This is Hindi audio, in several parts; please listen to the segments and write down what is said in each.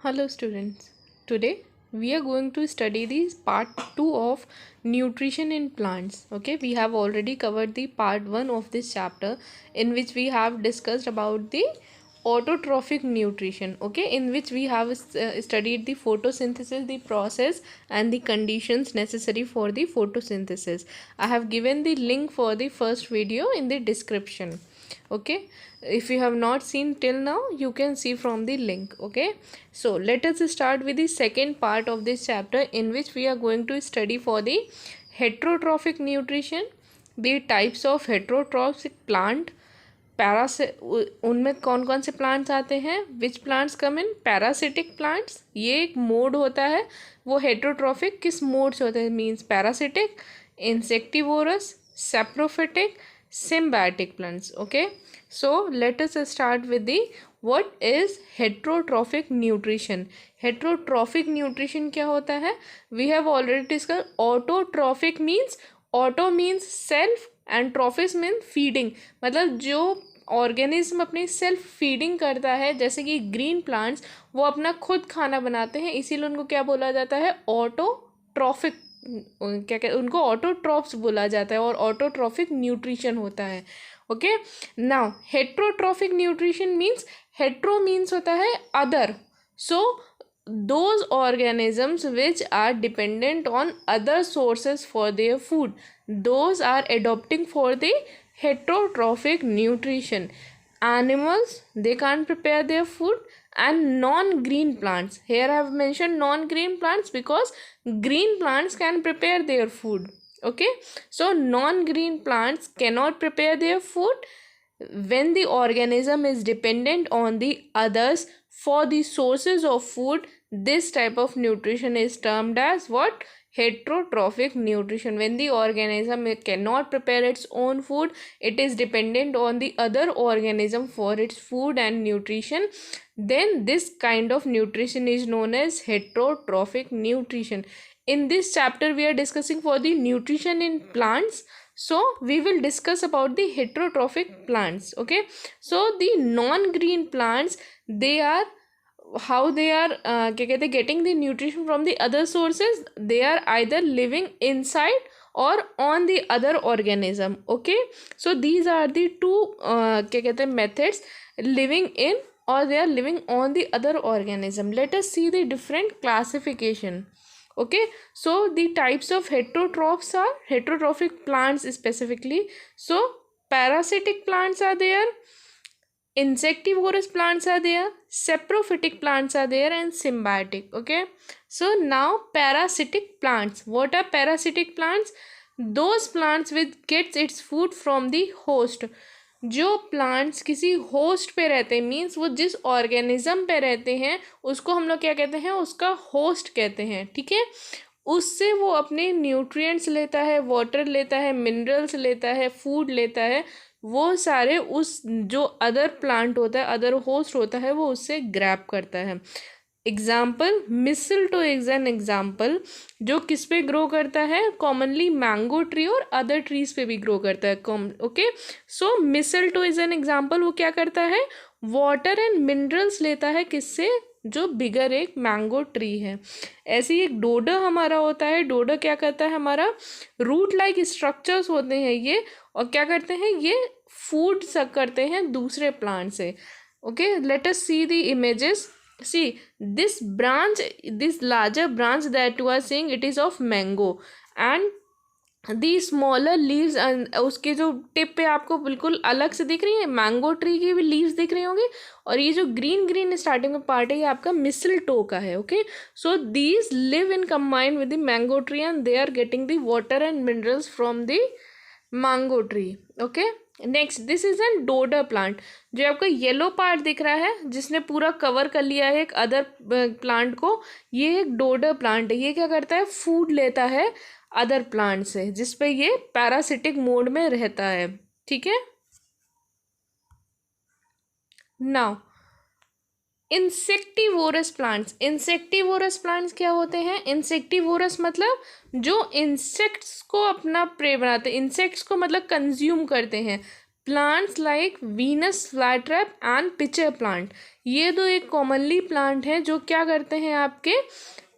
Hello students. Today we are going to study the part 2 of nutrition in plants. Okay, we have already covered the part 1 of this chapter in which we have discussed about the autotrophic nutrition. Okay, in which we have studied the photosynthesis, the process and the conditions necessary for the photosynthesis. I have given the link for the first video in the description. Okay, if you have not seen till now, you can see from the link. Okay, so let us start with the second part of this chapter in which we are going to study for the heterotrophic nutrition, the types of heterotrophic plant, उनमें कौन कौन से प्लांट्स आते हैं, which plants come in parasitic plants, ये एक मोड होता है, वो हेटरोट्रॉफिक किस मोड से होता है, means parasitic, insectivorous, saprophytic, symbiotic plants. Okay, so let us start with the what is heterotrophic nutrition. Heterotrophic nutrition क्या होता है, we have already discussed. Autotrophic means, auto means self and trophis means feeding, मतलब जो ऑर्गेनिज्म अपनी सेल्फ फीडिंग करता है, जैसे कि ग्रीन प्लांट्स वो अपना खुद खाना बनाते हैं, इसीलिए उनको क्या बोला जाता है, ऑटोट्रॉफिक, क्या कहते, उनको ऑटोट्रॉफ्स बोला जाता है और ऑटोट्रॉफिक न्यूट्रिशन होता है. Okay, now heterotrophic nutrition means, hetero means होता है other, so those organisms which are dependent on other sources for their food, those are adopting for the heterotrophic nutrition. Animals, they can't prepare their food, and non-green plants, here I have mentioned non-green plants because green plants can prepare their food. Okay, so non-green plants cannot prepare their food when the organism is dependent on the others for the sources of food. This type of nutrition is termed as what, heterotrophic nutrition. When the organism cannot prepare its own food, it is dependent on the other organism for its food and nutrition, then this kind of nutrition is known as heterotrophic nutrition. In this chapter we are discussing for the nutrition in plants, so we will discuss about the heterotrophic plants. Okay, so the non-green plants, they are, how they are क्या कहते हैं, getting the nutrition from the other sources, they are either living inside or on the other organism. Okay, so these are the two क्या कहते हैं methods, living in or they are living on the other organism. Let us see the different classification. Okay, so the types of heterotrophs are, heterotrophic plants specifically, so parasitic plants are there, insectivorous plants are there, saprophytic plants are there, and symbiotic. Okay, so now parasitic plants, what are parasitic plants, those plants which gets its food from the host. जो प्लांट्स किसी होस्ट पे रहते हैं, मीन्स वो जिस ऑर्गेनिज्म पे रहते हैं उसको हम लोग क्या कहते हैं, उसका होस्ट कहते हैं. ठीक है, उससे वो अपने न्यूट्रिएंट्स लेता है, वाटर लेता है, मिनरल्स लेता है, फूड लेता है, वो सारे उस जो अदर प्लांट होता है, अदर होस्ट होता है, वो उससे ग्रैब करता है. Example, mistletoe is an example, जो किस पे ग्रो करता है, कॉमनली मैंगो ट्री और अदर ट्रीज पे भी ग्रो करता है. Okay, so mistletoe is an example, वो क्या करता है, वाटर एंड मिनरल्स लेता है, किससे, जो बिगर एक मैंगो ट्री है. ऐसे ही एक डोडा हमारा होता है, डोडा क्या करता है, हमारा रूट लाइक स्ट्रक्चर्स होते हैं ये, और क्या करते हैं, ये फूड सक करते हैं दूसरे प्लांट से. Okay, let us see the images. See this branch, this larger branch that you are seeing, it is of mango, and the smaller leaves, and उसके जो टिप पे आपको बिल्कुल अलग से दिख रही है, मैंगो ट्री की भी लीव्स दिख रही होंगी, और ये जो ग्रीन ग्रीन स्टार्टिंग में पार्ट है ये आपका मिसलटो का है. Okay, so these live in combined with the mango tree and they are getting the water and minerals from the mango tree. Okay, next, this is an dodder plant, जो आपको येलो पार्ट दिख रहा है जिसने पूरा कवर कर लिया है एक अदर प्लांट को, ये एक डोडा प्लांट है. ये क्या करता है, फूड लेता है अदर प्लांट से, जिसपे ये पैरासिटिक मोड में रहता है. ठीक है, now insectivorous plants. Insectivorous plants क्या होते हैं, इंसेक्टिवोरस मतलब जो इंसेक्ट्स को अपना प्रे बनाते हैं, इंसेक्ट्स को मतलब कंज्यूम करते हैं, plants like Venus flytrap and pitcher plant, ये दो एक कॉमनली प्लांट हैं जो क्या करते हैं, आपके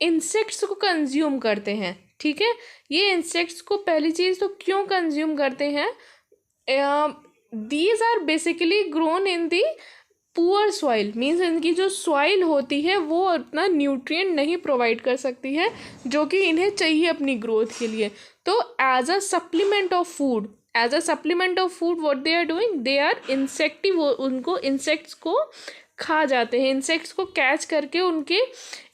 इंसेक्ट्स को कंज्यूम करते हैं, ठीक है। ये इंसेक्ट्स को पहली चीज़ तो क्यों कंज्यूम करते हैं, these are basically grown in the poor soil, means इनकी जो सॉइल होती है वो अपना न्यूट्रिएंट नहीं प्रोवाइड कर सकती है जो कि इन्हें चाहिए अपनी ग्रोथ के लिए। तो as a supplement of food, as a supplement of food what they are doing, they are insectivore, उनको इंसेक्ट्स को खा जाते हैं, इंसेक्ट्स को कैच करके उनके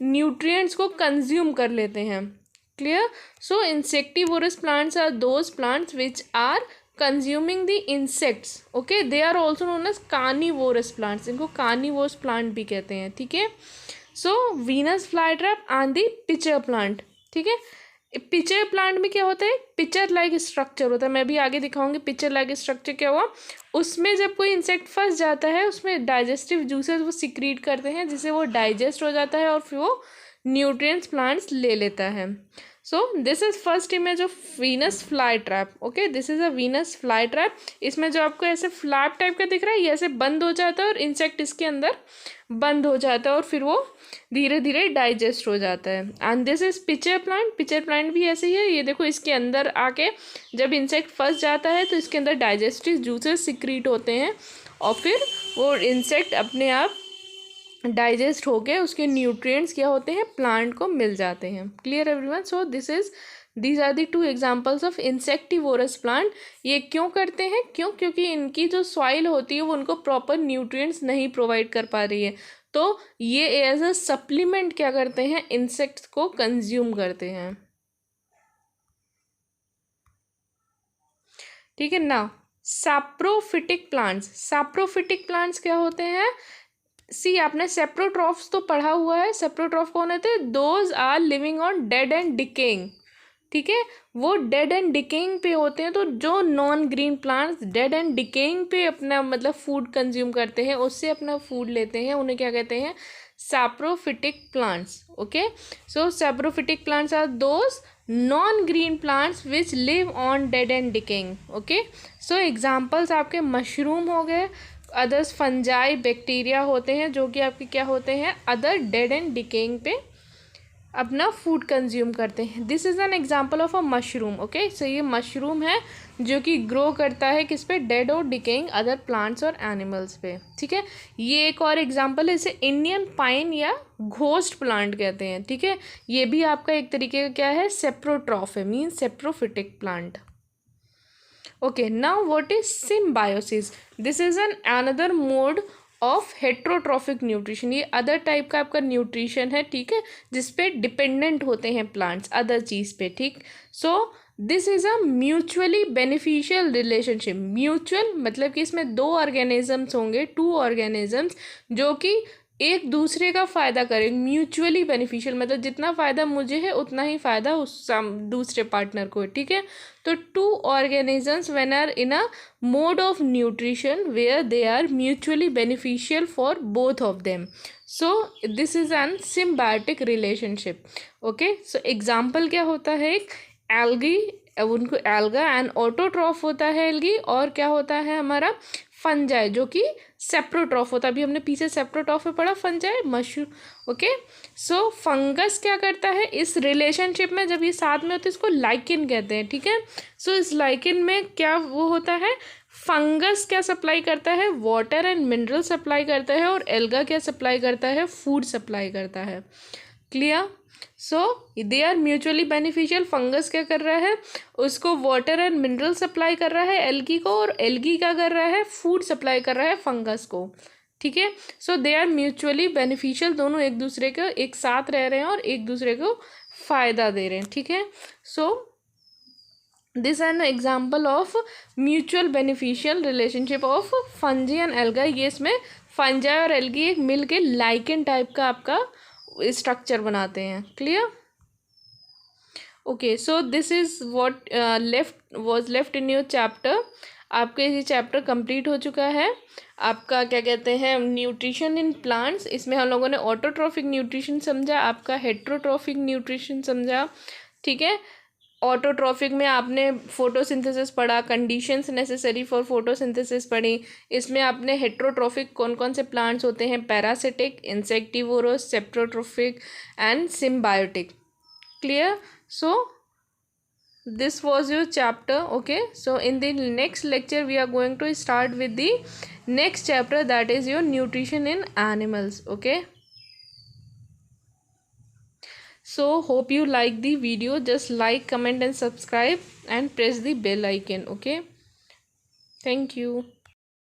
न्यूट्रिएंट्स को कंज्यूम कर लेते हैं। Clear. So insectivorous plants are those plants which are consuming the insects, okay, they are also known as carnivorous plants, इनको carnivorous plant भी कहते हैं, ठीक है। so venus flytrap and the pitcher plant, ठीक है। पिचर प्लांट में क्या होता है, पिचर लाइक स्ट्रक्चर होता है, मैं भी आगे दिखाऊंगी पिचर लाइक स्ट्रक्चर क्या हुआ। उसमें जब कोई इंसेक्ट फंस जाता है उसमें डाइजेस्टिव जूसेस वो सिक्रीट करते हैं जिससे वो डाइजेस्ट हो जाता है और फिर वो न्यूट्रिएंट्स प्लांट्स ले लेता है। So this is first image of Venus fly trap, okay, this is a Venus fly trap. इसमें जो आपको ऐसे फ्लैप टाइप का दिख रहा है ये ऐसे बंद हो जाता है और इंसेक्ट इसके अंदर बंद हो जाता है और फिर वो धीरे धीरे डाइजेस्ट हो जाता है। And this is pitcher plant, pitcher plant भी ऐसे ही है, ये देखो इसके अंदर आके जब इंसेक्ट फंस जाता है तो इसके अंदर डाइजेस्टिव जूसेस सिक्रीट होते हैं और फिर वो इंसेक्ट अपने आप डाइजेस्ट होके उसके न्यूट्रिएंट्स क्या होते हैं, प्लांट को मिल जाते हैं। Clear everyone. So these are the two examples of insectivorous plant. ये क्यों करते हैं, क्योंकि इनकी जो सॉइल होती है वो उनको प्रॉपर न्यूट्रिएंट्स नहीं प्रोवाइड कर पा रही है, तो ये एज अ सप्लीमेंट क्या करते हैं, इंसेक्ट्स को कंज्यूम करते हैं, ठीक है ना। सैप्रोफिटिक प्लांट्स, सैप्रोफिटिक प्लांट्स क्या होते हैं, सी आपने सेप्रोट्रॉफ्स तो पढ़ा हुआ है, सेप्रोट्रॉफ कौन होते हैं, those are living on dead and decaying, ठीक है, वो डेड एंड डिकेइंग पे होते हैं। तो जो non green plants dead and decaying पे अपना मतलब फूड कंज्यूम करते हैं, उससे अपना फूड लेते हैं, उन्हें क्या कहते हैं, saprophytic plants, okay. So saprophytic plants are those non green plants which live on dead and decaying, okay. So examples आपके मशरूम हो गए, अदर्स फंजाई बैक्टीरिया होते हैं जो कि आपके क्या होते हैं, अदर डेड एंड डिकेइंग पे अपना फूड कंज्यूम करते हैं। This is an example of a mushroom, okay. So ये मशरूम है जो कि ग्रो करता है किस पे, डेड और डिकेइंग अदर प्लांट्स और एनिमल्स पे, ठीक है। ये एक और एग्जांपल है, इसे इंडियन पाइन या घोस्ट प्लांट कहते हैं, ठीक है। ये भी आपका एक तरीके का क्या है, सेप्रोट्रॉफ है, means saprophytic plant. Okay, now what is symbiosis? This is another mode of heterotrophic nutrition. ये अदर टाइप का आपका न्यूट्रिशन है, ठीक है, जिसपे डिपेंडेंट होते हैं प्लांट्स अदर चीज़ पे, ठीक। सो this is a mutually beneficial relationship. Mutual मतलब कि इसमें दो ऑर्गेनिजम्स होंगे, टू ऑर्गेनिजम्स जो कि एक दूसरे का फ़ायदा करें। म्यूचुअली बेनिफिशियल मतलब जितना फ़ायदा मुझे है उतना ही फ़ायदा उस दूसरे पार्टनर को है, ठीक है। तो two organisms when are in a mode of nutrition where they are mutually beneficial for both of them, so this is an symbiotic relationship, okay. So example क्या होता है, एक एल्गी, उनको एल्गा एंड ऑटोट्रॉफ होता है एल्गी, और क्या होता है हमारा फंजाई जो कि सेप्रोट्रॉफ होता है। अभी हमने पीछे सेप्रोट्रॉफ में पढ़ा, फंजाई मशरूम, ओके। सो फंगस क्या करता है इस रिलेशनशिप में, जब ये साथ में होते हैं इसको लाइकिन कहते हैं, ठीक है। सो इस लाइकिन में क्या वो होता है, फंगस क्या सप्लाई करता है, वाटर एंड मिनरल सप्लाई करता है, और एल्गा क्या सप्लाई करता है, फूड सप्लाई करता है। Clear. So they are mutually beneficial. Fungus क्या कर रहा है, उसको वाटर एंड मिनरल सप्लाई कर रहा है एल्गी को, और एल्गी क्या कर रहा है, फूड सप्लाई कर रहा है फंगस को, ठीक है। सो दे आर म्यूचुअली बेनिफिशियल, दोनों एक दूसरे के एक साथ रह रहे हैं और एक दूसरे को फ़ायदा दे रहे हैं, ठीक है। So this an example of mutual beneficial relationship of fungi and alga. ये इसमें फंजाई और एल्गी एक मिल के लाइकेन टाइप का आपका स्ट्रक्चर बनाते हैं। Clear. Okay, so this is what was left in your chapter. आपका ये चैप्टर कंप्लीट हो चुका है। आपका क्या कहते हैं, न्यूट्रिशन इन प्लांट्स। इसमें हम लोगों ने ऑटोट्रॉफिक न्यूट्रिशन समझा, आपका हेट्रोट्रॉफिक न्यूट्रिशन समझा, ठीक है। ऑटोट्रॉफिक में आपने फोटोसिंथेसिस पढ़ा, कंडीशंस नेसेसरी फॉर फोटोसिंथेसिस पढ़ी। इसमें आपने हेट्रोट्रॉफिक कौन कौन से प्लांट्स होते हैं, parasitic, insectivorous, saprotrophic and symbiotic. Clear? So this was your chapter. Okay, so in the next lecture we are going to start with the next chapter, that is your nutrition in animals. Okay, so hope you like the video. Just like, comment and subscribe and press the bell icon. Okay, thank you.